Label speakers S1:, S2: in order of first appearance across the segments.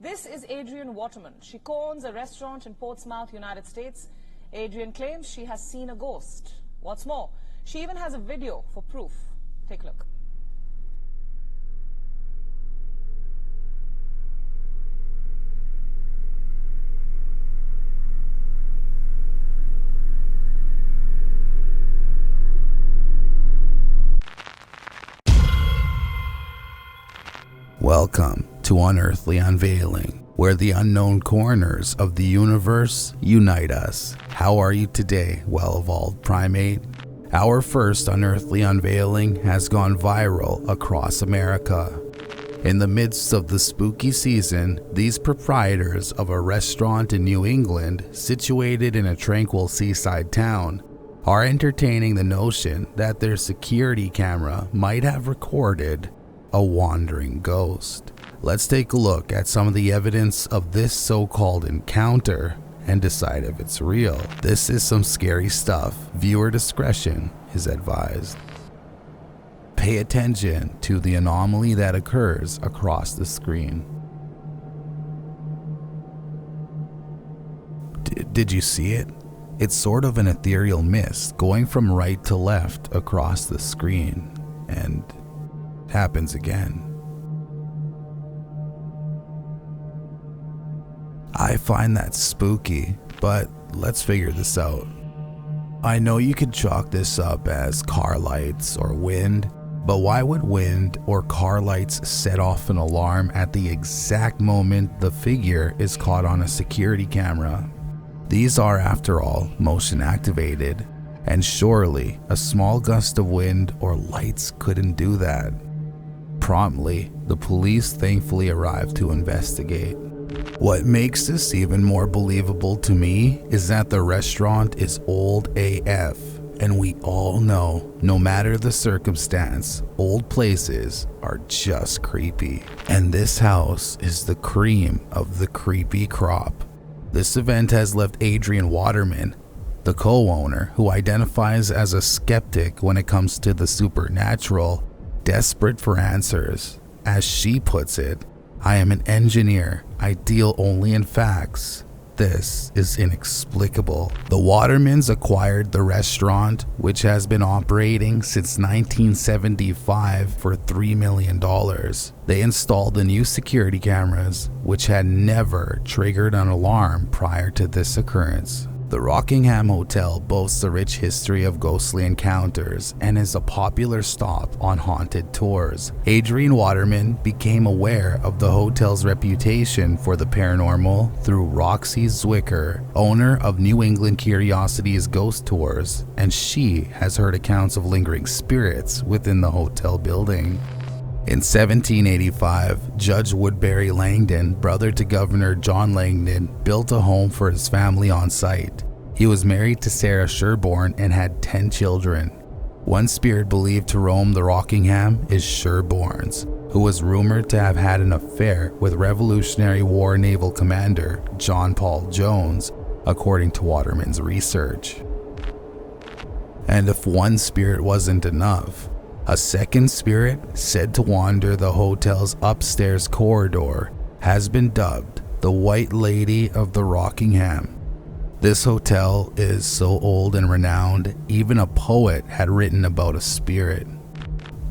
S1: This is Adrienne Waterman. She owns a restaurant in Portsmouth, United States. Adrienne claims she has seen a ghost. What's more, she even has a video for proof. Take a look.
S2: Welcome to Unearthly Unveiling, where the unknown corners of the universe unite us. How are you today, well-evolved primate? Our first Unearthly Unveiling has gone viral across America. In the midst of the spooky season, these proprietors of a restaurant in New England, situated in a tranquil seaside town, are entertaining the notion that their security camera might have recorded a wandering ghost. Let's take a look at some of the evidence of this so-called encounter and decide if it's real. This is some scary stuff. Viewer discretion is advised. Pay attention to the anomaly that occurs across the screen. Did you see it? It's sort of an ethereal mist going from right to left across the screen, and happens again. I find that spooky, but let's figure this out. I know you could chalk this up as car lights or wind, but why would wind or car lights set off an alarm at the exact moment the figure is caught on a security camera? These are, after all, motion activated, and surely a small gust of wind or lights couldn't do that. Promptly, the police thankfully arrived to investigate. What makes this even more believable to me is that the restaurant is old AF, and we all know, no matter the circumstance, old places are just creepy. And this house is the cream of the creepy crop. This event has left Adrienne Waterman, the co-owner, who identifies as a skeptic when it comes to the supernatural, desperate for answers. As she puts it, "I am an engineer. I deal only in facts. This is inexplicable." The Watermans acquired the restaurant, which has been operating since 1975, for $3 million. They installed the new security cameras, which had never triggered an alarm prior to this occurrence. The Rockingham Hotel boasts a rich history of ghostly encounters and is a popular stop on haunted tours. Adrienne Waterman became aware of the hotel's reputation for the paranormal through Roxy Zwicker, owner of New England Curiosities Ghost Tours, and she has heard accounts of lingering spirits within the hotel building. In 1785, Judge Woodbury Langdon, brother to Governor John Langdon, built a home for his family on site. He was married to Sarah Sherborne and had 10 children. One spirit believed to roam the Rockingham is Sherborne's, who was rumored to have had an affair with Revolutionary War naval commander John Paul Jones, according to Waterman's research. And if one spirit wasn't enough, a second spirit, said to wander the hotel's upstairs corridor, has been dubbed the White Lady of the Rockingham. This hotel is so old and renowned, even a poet had written about a spirit.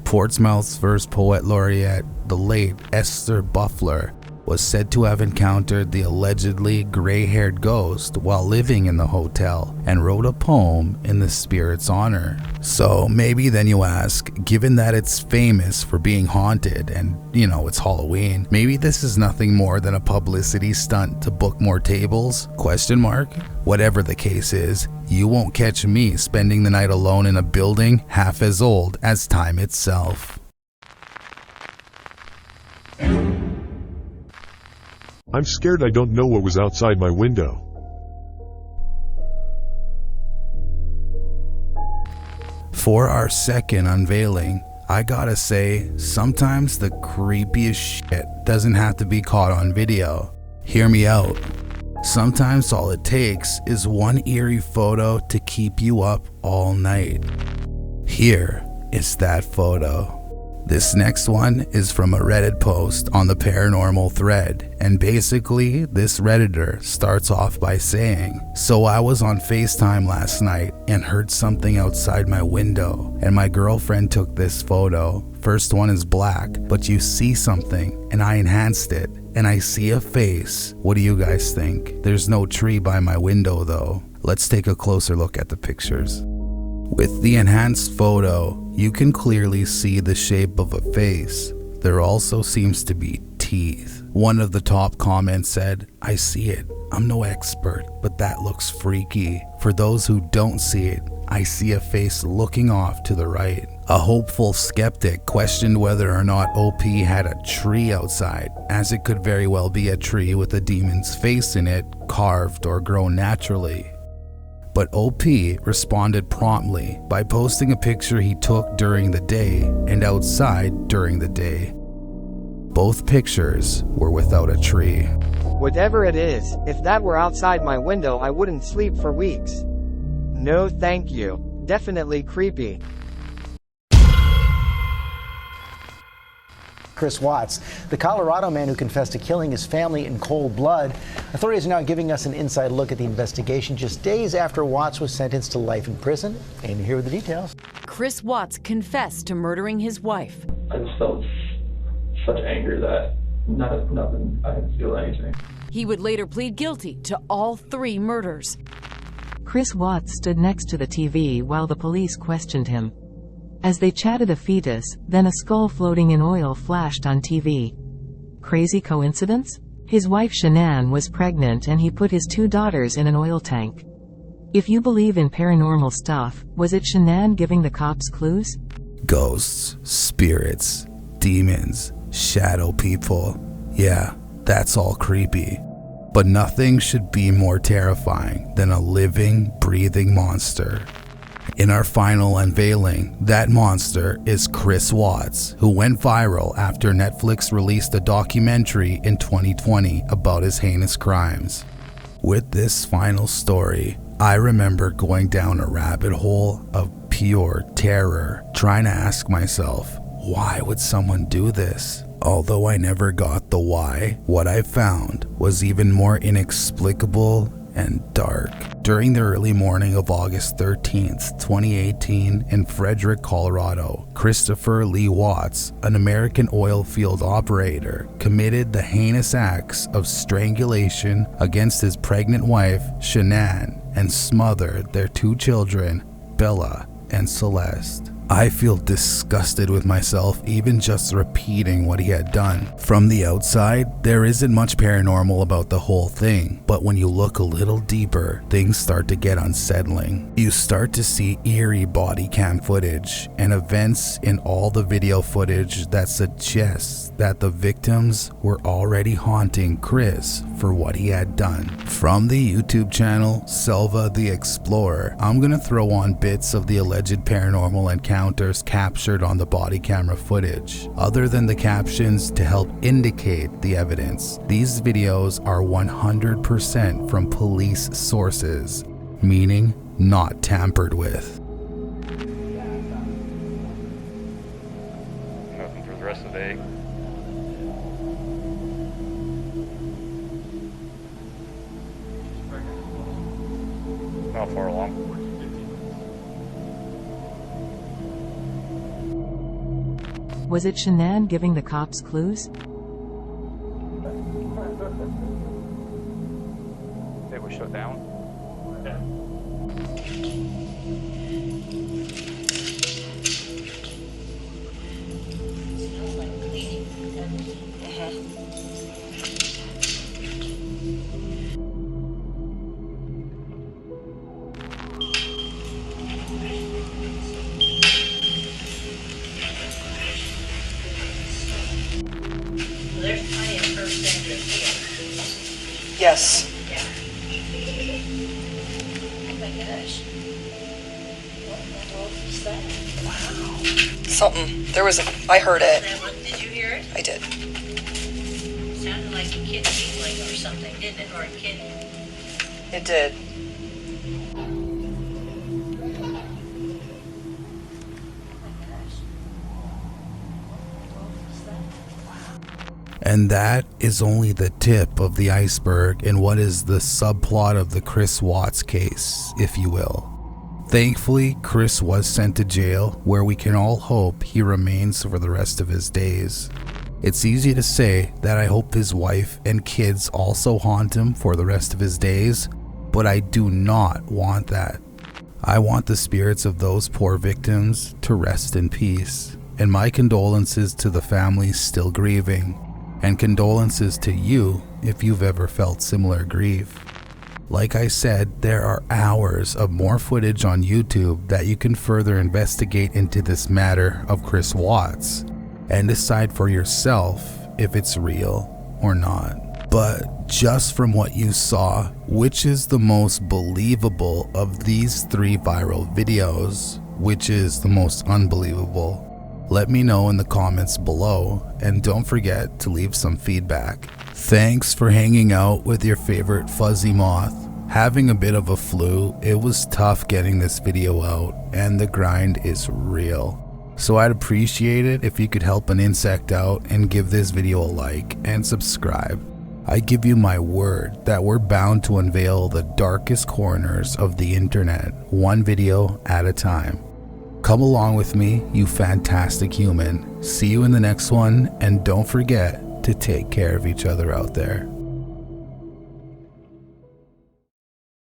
S2: Portsmouth's first poet laureate, the late Esther Buffler, was said to have encountered the allegedly gray-haired ghost while living in the hotel and wrote a poem in the spirit's honor. So maybe then you ask, given that it's famous for being haunted and, it's Halloween, maybe this is nothing more than a publicity stunt to book more tables? ? Whatever the case is, you won't catch me spending the night alone in a building half as old as time itself.
S3: I'm scared. I don't know what was outside my window.
S2: For our second unveiling, I gotta say, sometimes the creepiest shit doesn't have to be caught on video. Hear me out. Sometimes all it takes is one eerie photo to keep you up all night. Here is that photo. This next one is from a Reddit post on the paranormal thread, and basically this Redditor starts off by saying, "So I was on FaceTime last night and heard something outside my window, and my girlfriend took this photo. First one is black, but you see something, and I enhanced it, and I see a face. What do you guys think? There's no tree by my window though." Let's take a closer look at the pictures. With the enhanced photo, you can clearly see the shape of a face. There also seems to be teeth. One of the top comments said, "I see it. I'm no expert, but that looks freaky. For those who don't see it, I see a face looking off to the right." A hopeful skeptic questioned whether or not OP had a tree outside, as it could very well be a tree with a demon's face in it, carved or grown naturally. But OP responded promptly by posting a picture he took during the day and outside during the day. Both pictures were without a tree.
S4: Whatever it is, if that were outside my window I wouldn't sleep for weeks. No thank you. Definitely creepy.
S5: Chris Watts, the Colorado man who confessed to killing his family in cold blood. Authorities are now giving us an inside look at the investigation just days after Watts was sentenced to life in prison. And here are the details.
S6: Chris Watts confessed to murdering his wife.
S7: I just felt such anger that nothing, I didn't feel anything.
S6: He would later plead guilty to all 3 murders.
S8: Chris Watts stood next to the TV while the police questioned him. As they chatted, a fetus, then a skull floating in oil flashed on TV. Crazy coincidence? His wife Shanann was pregnant and he put his 2 daughters in an oil tank. If you believe in paranormal stuff, was it Shanann giving the cops clues?
S2: Ghosts, spirits, demons, shadow people. Yeah, that's all creepy. But nothing should be more terrifying than a living, breathing monster. In our final unveiling, that monster is Chris Watts, who went viral after Netflix released a documentary in 2020 about his heinous crimes. With this final story, I remember going down a rabbit hole of pure terror, trying to ask myself, why would someone do this? Although I never got the why, what I found was even more inexplicable and dark. During the early morning of August 13th, 2018, in Frederick, Colorado, Christopher Lee Watts, an American oil field operator, committed the heinous acts of strangulation against his pregnant wife, Shanann, and smothered their 2 children, Bella and Celeste. I feel disgusted with myself even just repeating what he had done. From the outside, there isn't much paranormal about the whole thing, but when you look a little deeper, things start to get unsettling. You start to see eerie body cam footage and events in all the video footage that suggests that the victims were already haunting Chris for what he had done. From the YouTube channel Selva the Explorer, I'm gonna throw on bits of the alleged paranormal encounters captured on the body camera footage. Other than the captions to help indicate the evidence, these videos are 100% from police sources, meaning not tampered with.
S9: Nothing for the rest of the day. Not far along.
S8: Was it Shanann giving the cops clues?
S9: They were shut down.
S10: There's plenty of first entry here.
S11: Yes.
S10: Yeah. Oh my gosh. What in the world is that?
S11: Wow. Something. There was a. I heard it.
S10: Did you hear it?
S11: I did.
S10: Sounded like a kid giggling or something, didn't it? Or a kid.
S11: It did.
S2: And that is only the tip of the iceberg in what is the subplot of the Chris Watts case, if you will. Thankfully, Chris was sent to jail, where we can all hope he remains for the rest of his days. It's easy to say that I hope his wife and kids also haunt him for the rest of his days, but I do not want that. I want the spirits of those poor victims to rest in peace, and my condolences to the families still grieving, and condolences to you if you've ever felt similar grief. Like I said, there are hours of more footage on YouTube that you can further investigate into this matter of Chris Watts and decide for yourself if it's real or not. But just from what you saw, which is the most believable of these 3 viral videos? Which is the most unbelievable? Let me know in the comments below, and don't forget to leave some feedback. Thanks for hanging out with your favorite fuzzy moth. Having a bit of a flu, it was tough getting this video out, and the grind is real. So I'd appreciate it if you could help an insect out and give this video a like and subscribe. I give you my word that we're bound to unveil the darkest corners of the internet, one video at a time. Come along with me, you fantastic human. See you in the next one, and don't forget to take care of each other out there.